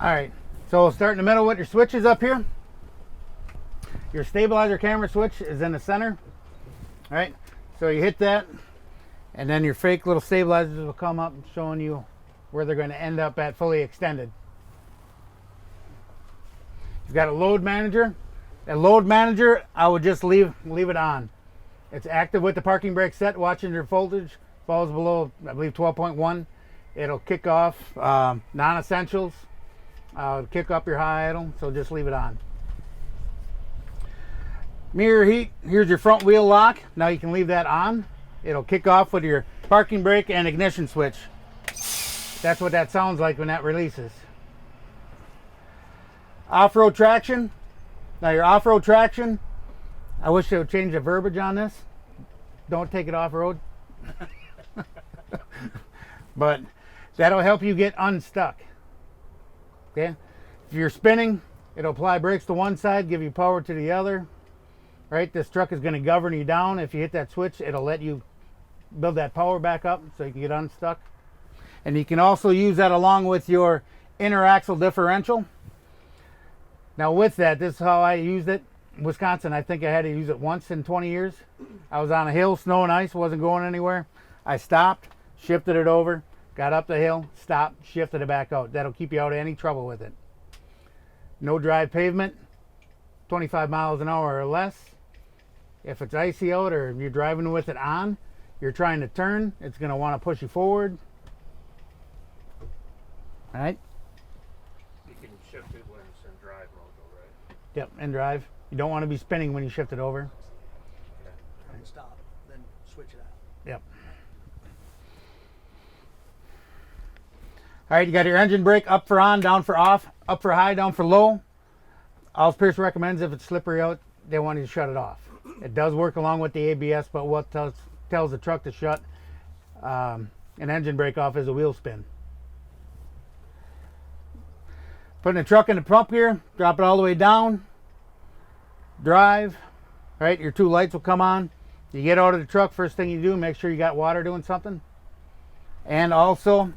All right, so start in the middle with your switches up here. Your stabilizer camera switch is in the center. All right, so you hit that, and then your fake little stabilizers will come up showing you where they're going to end up at fully extended. You've got a load manager. That load manager, I would just leave it on. It's active with the parking brake set. Watching your voltage falls below, I believe, 12.1. It'll kick off non-essentials, kick up your high idle, so just leave it on. Mirror heat, here's your front wheel lock. Now you can leave that on. It'll kick off with your parking brake and ignition switch. That's what that sounds like when that releases. Off-road traction. Now your off-road traction, I wish they would change the verbiage on this. Don't take it off-road. But that'll help you get unstuck. Okay? If you're spinning, it'll apply brakes to one side, give you power to the other. Right? This truck is going to govern you down. If you hit that switch, it'll let you build that power back up so you can get unstuck. And you can also use that along with your inner axle differential. Now with that, this is how I used it. Wisconsin, I think I had to use it once in 20 years. I was on a hill, snow and ice, wasn't going anywhere. I stopped, shifted it over, got up the hill, stopped, shifted it back out. That'll keep you out of any trouble with it. No drive pavement, 25 miles an hour or less. If it's icy out or you're driving with it on, you're trying to turn, it's going to want to push you forward. All right? You can shift it when it's in drive mode, though, right? Yep, in drive. You don't want to be spinning when you shift it over. Okay. And stop, then switch it out. Yep. All right, you got your engine brake, up for on, down for off, up for high, down for low. All Pierce recommends, if it's slippery out, they want you to shut it off. It does work along with the ABS, but what tells the truck to shut an engine brake off is a wheel spin. Putting the truck in the pump gear, drop it all the way down, drive, right? Your two lights will come on. You get out of the truck, first thing you do, make sure you got water doing something. And also,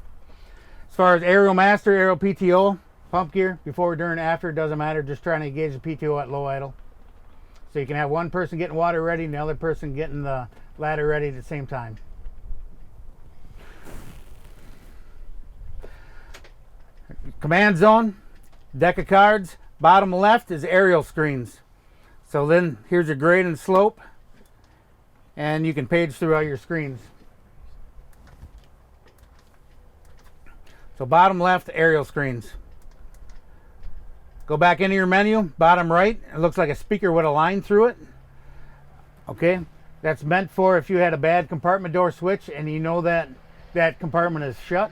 as far as aerial master, aerial PTO, pump gear, before, during, after, doesn't matter, just trying to engage the PTO at low idle. So you can have one person getting water ready and the other person getting the ladder ready at the same time. Command zone, deck of cards, bottom left is aerial screens. So then here's your grade and slope, and you can page through all your screens. So bottom left, aerial screens. Go back into your menu, bottom right, it looks like a speaker with a line through it. Okay, that's meant for if you had a bad compartment door switch and you know that that compartment is shut.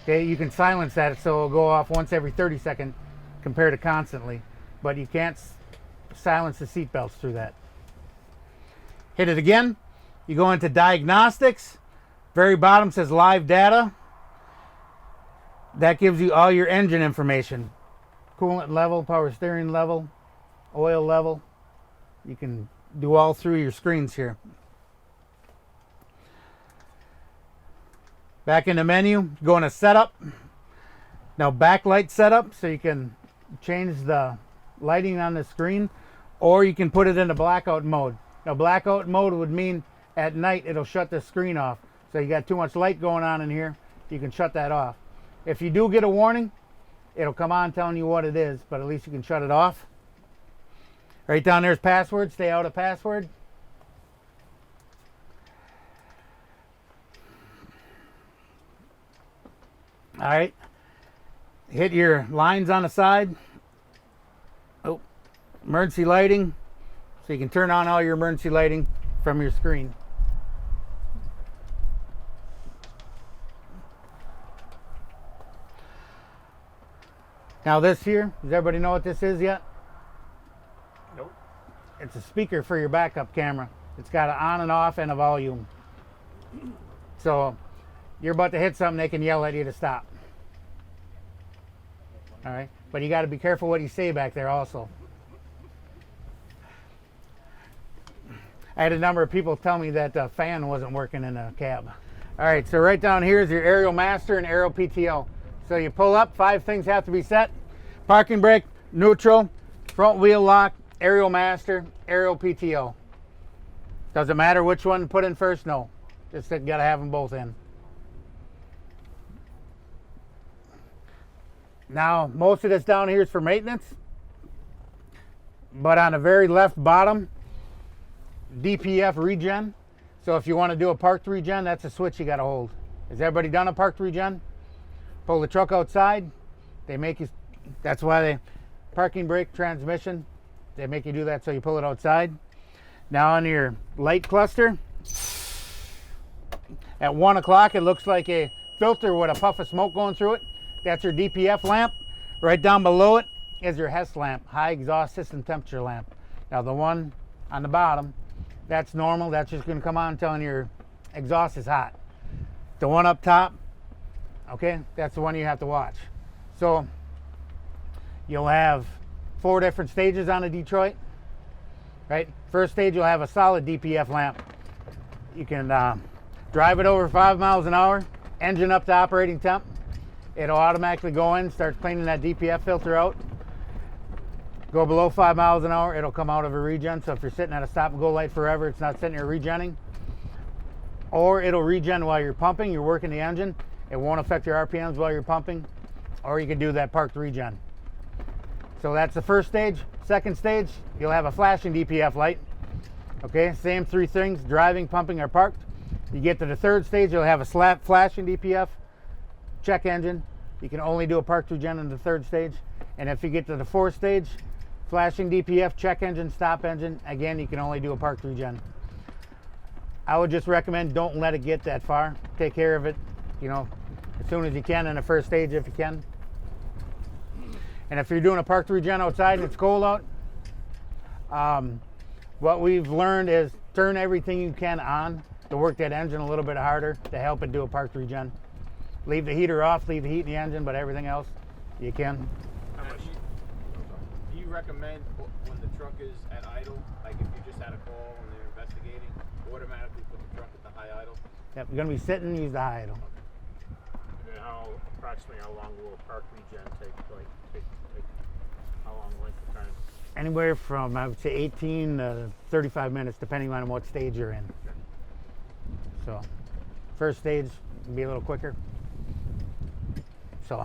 Okay, you can silence that so it'll go off once every 30 seconds compared to constantly, but you can't silence the seat belts through that. Hit it again, you go into diagnostics, very bottom says live data. That gives you all your engine information. Coolant level, power steering level, oil level. You can do all through your screens here. Back in the menu, go into setup. Now backlight setup, so you can change the lighting on the screen, or you can put it into blackout mode. Now blackout mode would mean at night it'll shut the screen off. So you got too much light going on in here, you can shut that off. If you do get a warning, it'll come on telling you what it is, but at least you can shut it off. Right down there's password, stay out of password. All right, hit your lines on the side. Oh, emergency lighting, so you can turn on all your emergency lighting from your screen. Now this here, does everybody know what this is yet? Nope. It's a speaker for your backup camera. It's got an on and off and a volume. So you're about to hit something, they can yell at you to stop. All right, but you got to be careful what you say back there also. I had a number of people tell me that the fan wasn't working in the cab. All right, so right down here is your aerial master and aerial PTO. So you pull up, 5 things have to be set. Parking brake, neutral, front wheel lock, aerial master, aerial PTO. Doesn't matter which one to put in first, no. Just got to have them both in. Now, most of this down here is for maintenance. But on the very left bottom, DPF regen. So if you want to do a parked regen, that's a switch you got to hold. Has everybody done a parked regen? Pull the truck outside. They make you, that's why they, parking brake, transmission, they make you do that so you pull it outside. Now on your light cluster, at 1 o'clock, it looks like a filter with a puff of smoke going through it. That's your DPF lamp. Right down below it is your HES lamp, high exhaust system temperature lamp. Now the one on the bottom, that's normal. That's just going to come on telling your exhaust is hot. The one up top, okay, that's the one you have to watch. So you'll have 4 different stages on a Detroit, right? First stage, you'll have a solid DPF lamp. You can drive it over 5 miles an hour, engine up to operating temp. It'll automatically go in, start cleaning that DPF filter out. Go below 5 miles an hour, it'll come out of a regen. So if you're sitting at a stop and go light forever, it's not sitting there regenning. Or it'll regen while you're pumping, you're working the engine. It won't affect your RPMs while you're pumping. Or you can do that parked regen. So that's the first stage. Second stage, you'll have a flashing DPF light. Okay, same 3 things, driving, pumping, or parked. You get to the third stage, you'll have a flashing DPF, check engine. You can only do a parked regen in the third stage. And if you get to the 4th stage, flashing DPF, check engine, stop engine, again, you can only do a parked regen. I would just recommend don't let it get that far. Take care of it, you know, as soon as you can in the first stage if you can. And if you're doing a parked regen outside and it's cold out, what we've learned is turn everything you can on to work that engine a little bit harder to help it do a parked regen. Leave the heater off, leave the heat in the engine, but everything else you can. How much do you recommend when the truck is at idle, like if you just had a call and they're investigating, automatically put the truck at the high idle? Yep, you're gonna be sitting, use the high idle. And then approximately how long will a park regen take? Like how long length of time? Anywhere from, I would say, 18 to 35 minutes, depending on what stage you're in. So, first stage will be a little quicker. So,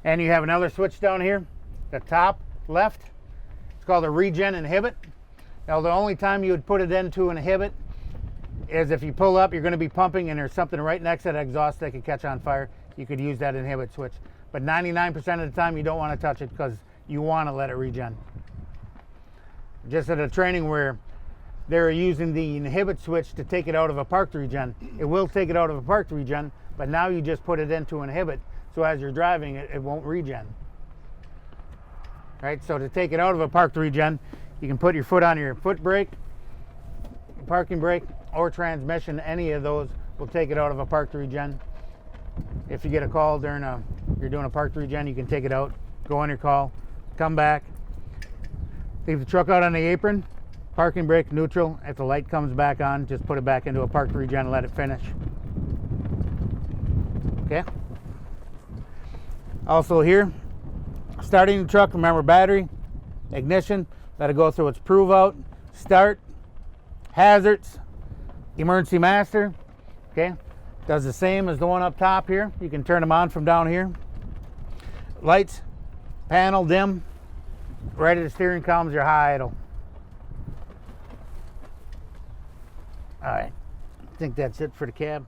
and you have another switch down here, the top left. It's called a regen inhibit. Now, the only time you would put it into an inhibit is if you pull up, you're going to be pumping, and there's something right next to that exhaust that could catch on fire. You could use that inhibit switch. But 99% of the time, you don't want to touch it because you want to let it regen. Just at a training where they're using the inhibit switch to take it out of a parked regen, it will take it out of a parked regen, but now you just put it into inhibit, so as you're driving it won't regen. Right? So to take it out of a parked regen, you can put your foot on your foot brake, parking brake, or transmission. Any of those will take it out of a parked regen. If you get a call during you're doing a parked regen, you can take it out, go on your call, come back, leave the truck out on the apron, parking brake neutral. If the light comes back on, just put it back into a parked regen and let it finish. Okay. Also here, starting the truck, remember battery, ignition, let it go through its prove out, start, hazards, emergency master. Okay. Does the same as the one up top here. You can turn them on from down here. Lights, panel, dim. Right at the steering column is your high idle. All right, I think that's it for the cab.